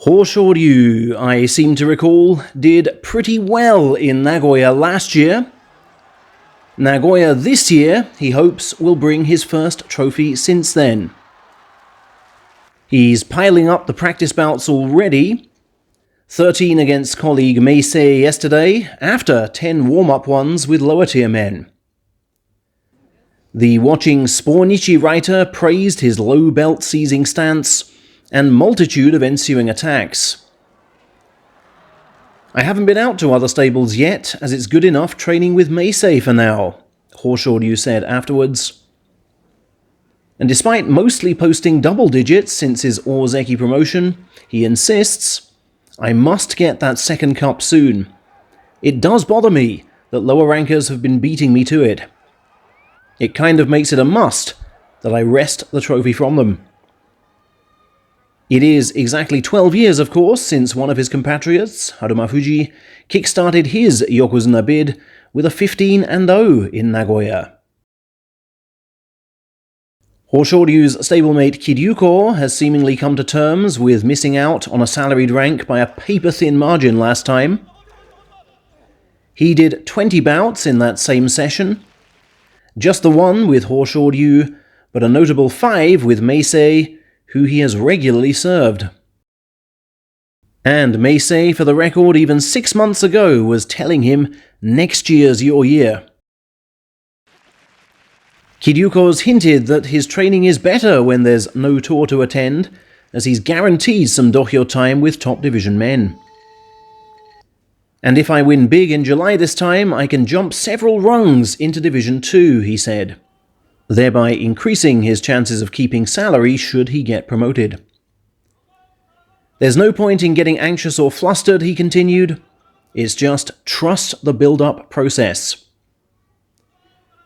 Hoshoryu, I seem to recall, did pretty well in Nagoya last year. Nagoya this year, he hopes, will bring his first trophy since then. He's piling up the practice bouts already. 13 against colleague Meisei yesterday, after 10 warm-up ones with lower-tier men. The watching Spornichi writer praised his low belt seizing stance and multitude of ensuing attacks. I haven't been out to other stables yet, as it's good enough training with Meisei for now, Hoshoryu said afterwards. And despite mostly posting double digits since his Ozeki promotion, he insists, I must get that second cup soon. It does bother me that lower rankers have been beating me to it. It kind of makes it a must that I wrest the trophy from them. It is exactly 12 years, of course, since one of his compatriots, Terunofuji, kick-started his Yokozuna bid with a 15-0 in Nagoya. Hoshoryu's stablemate Kiryuko has seemingly come to terms with missing out on a salaried rank by a paper-thin margin last time. He did 20 bouts in that same session. Just the one with Hoshoryu, but a notable 5 with Meisei, who he has regularly served. And Meisei, for the record, even 6 months ago, was telling him, next year's your year. Kiryuko's hinted that his training is better when there's no tour to attend, as he's guaranteed some dohyo time with top division men. And if I win big in July this time, I can jump several rungs into Division 2, he said, thereby increasing his chances of keeping salary should he get promoted. There's no point in getting anxious or flustered, he continued. It's just trust the build-up process.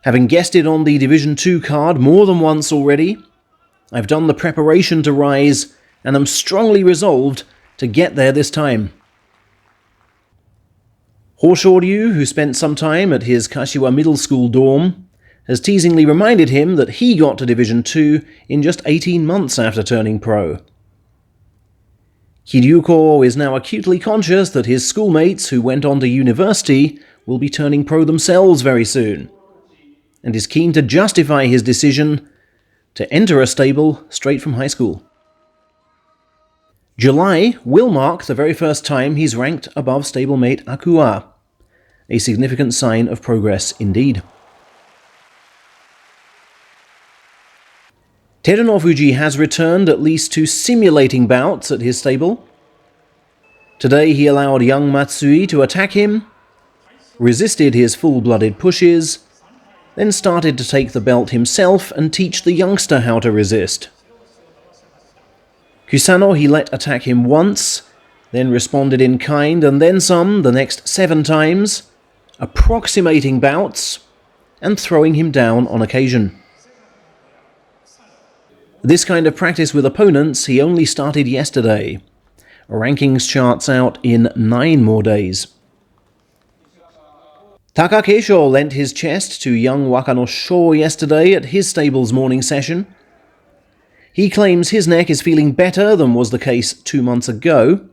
Having guested on the Division 2 card more than once already, I've done the preparation to rise and am strongly resolved to get there this time. Hoshoryu, who spent some time at his Kashiwa Middle School dorm, has teasingly reminded him that he got to Division 2 in just 18 months after turning pro. Kiryuko is now acutely conscious that his schoolmates who went on to university will be turning pro themselves very soon, and is keen to justify his decision to enter a stable straight from high school. July will mark the very first time he's ranked above stablemate Akua, a significant sign of progress indeed. Terunofuji has returned at least to simulating bouts at his stable. Today he allowed young Matsui to attack him, resisted his full-blooded pushes, then started to take the belt himself and teach the youngster how to resist. Kusano he let attack him once, then responded in kind and then some the next 7 times, approximating bouts and throwing him down on occasion. This kind of practice with opponents he only started yesterday. Rankings charts out in 9 more days. Takakeisho lent his chest to young Takanosho yesterday at his stable's morning session. He claims his neck is feeling better than was the case 2 months ago.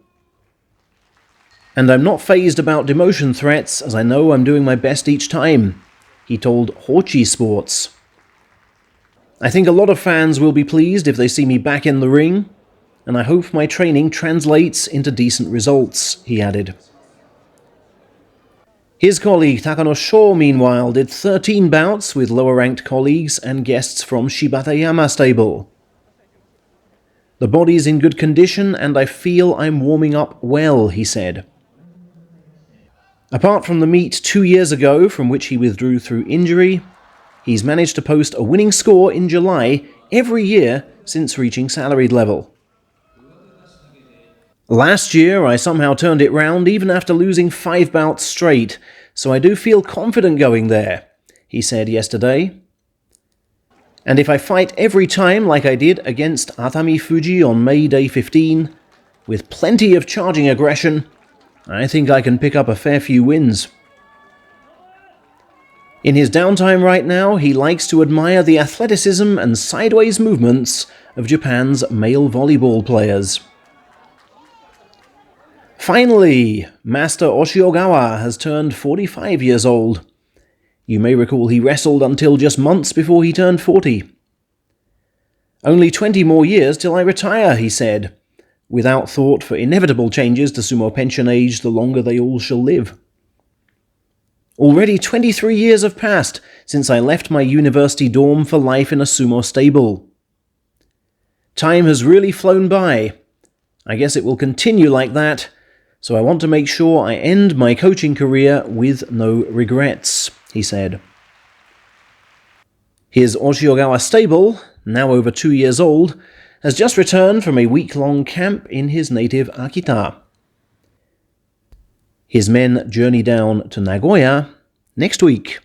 And I'm not fazed about demotion threats, as I know I'm doing my best each time, he told Hochi Sports. I think a lot of fans will be pleased if they see me back in the ring, and I hope my training translates into decent results, he added. His colleague Takanosho, meanwhile, did 13 bouts with lower-ranked colleagues and guests from Shibatayama stable. The body's in good condition and I feel I'm warming up well, he said. Apart from the meet 2 years ago, from which he withdrew through injury, he's managed to post a winning score in July every year since reaching salaried level. Last year, I somehow turned it round even after losing 5 bouts straight, so I do feel confident going there, he said yesterday. And if I fight every time like I did against Atamifuji on May Day 15, with plenty of charging aggression, I think I can pick up a fair few wins. In his downtime right now, he likes to admire the athleticism and sideways movements of Japan's male volleyball players. Finally, Master Oshiogawa has turned 45 years old. You may recall he wrestled until just months before he turned 40. Only 20 more years till I retire, he said, without thought for inevitable changes to sumo pension age the longer they all shall live. Already 23 years have passed since I left my university dorm for life in a sumo stable. Time has really flown by. I guess it will continue like that, so I want to make sure I end my coaching career with no regrets, he said. His Oshiogawa stable, now over 2 years old, has just returned from a week-long camp in his native Akita. His men journey down to Nagoya next week.